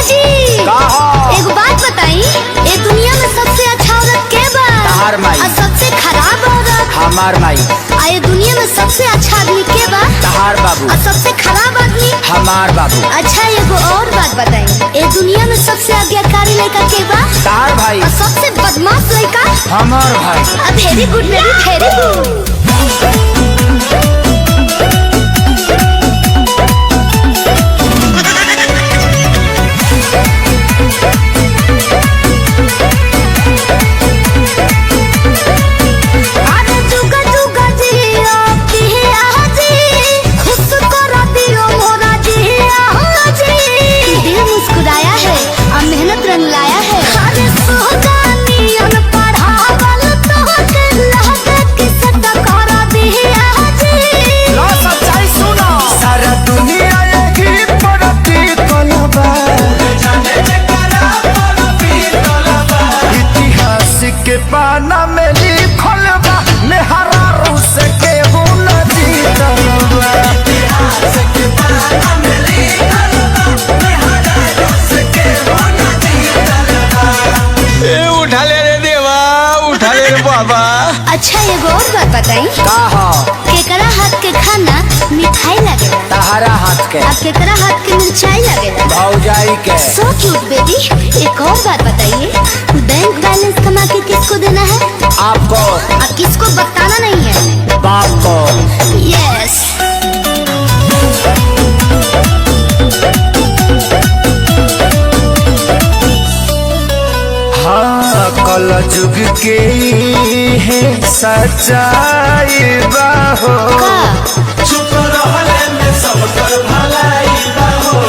जी एक बात बताई, ये दुनिया में सबसे अच्छा औरत के बा? तहार माई। और सबसे खराब औरत? हमार माई। ये दुनिया में सबसे अच्छा आदमी के बा? तहार बाबू। और सबसे खराब आदमी? हमार बाबू। अच्छा एगो और बात बताई, ये दुनिया में सबसे आज्ञाकारी लड़का के बा? तहार भाई। और सबसे बदमाश लड़का? हमार भाई। Very good baby, very good. पाना में लिखल बा मेहरा रूस के हो नदी तरवा। इतिहास के पाना में लिखल बा मेहरा रूस के हो नदी तरवा। ए उठा ले रे देवा, उठा ले रे बाबा। अच्छा एगो और बात बताई, का हो? केकरा हाथ के खाना मिठाई लगेला? तहारा हाथ के। अब केकरा हाथ के मिर्चाई लगेला? भौजाई के। So cute baby. एक और बात बताइए, बैंक बैलेंस कमा के किसको देना है? आपको। अब किसको बताना नहीं है? बाप को। यस। हाँ कल जुग के है सच्चाई बाहो। चुप रहले में सब कर भलाई बाहो।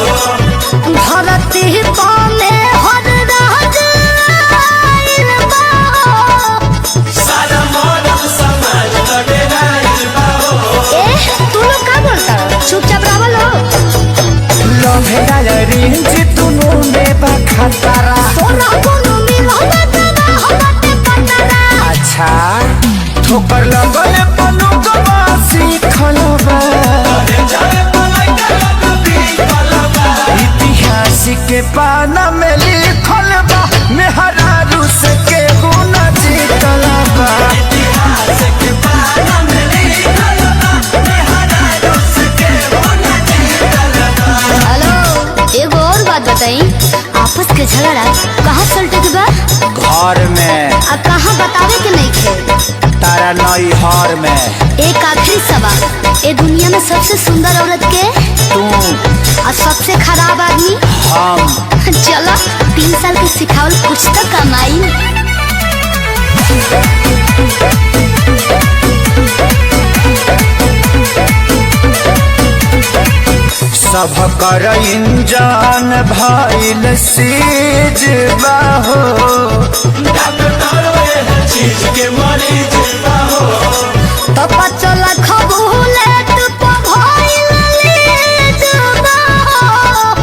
धरती पाले हर राज आइल बाहो। सारा मॉडल समाज लड़ाई बाहो। तू लोग का बोलता हो? चुपचाप रहो लो। लव डायरी जितनो में बखतरा। सोना कोनो मिलो बता होते पतरा। अच्छा ठोकर लगल पनो गवासी खलबा। इतिहास के पाना में लिखल बा मेहरा रूस के हो नदी तरवा। इतिहास के पाना में लिखल बा मेहरा रूस के हो नदी तरवा। हेलो एगो और बात बताई, आपस के झगड़ा कहाँ सलटे के बा? घर में। अब कहाँ बतावे के नहीं थे? तारा नई हर में। एक आखिरी सवाल, ये दुनिया में सबसे सुंदर औरत के? तू। और सबसे खराब आदमी? हम। चलो 3 साल के सिखावल कुछ तो कमाई। सब कर इंजान भइल सीज बाहो। चीज के मरीज बाहो। तो 5 लाख भूले तू भइल लीज बाहो।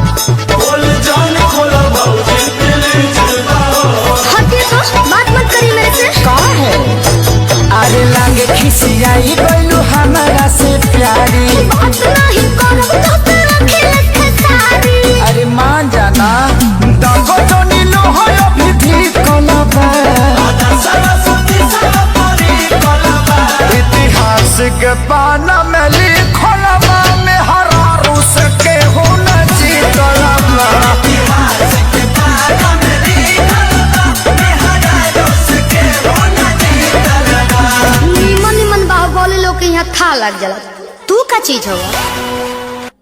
बोल जान खोलो भौजी प्लीज बाहो। हटिए तो बात मत करी मेरे से। का है? अरे लागे खिसियाई गइलू हमारा से प्यारी। बात नहीं करो तो तेरा खेल खेसारी। अरे मान जाना दगो तो नीलो हो अभी ठीक कलबा। इतिहास के पाना में लिखल बा मेहरा रूस के हो नदी तरवा। इतिहास के पाना में लिखल बा मेहरा रूस के हो नदी तरवा। निमन निमन बाहुबली लोग के यहाँ था लग जाला। तू का चीज होगा?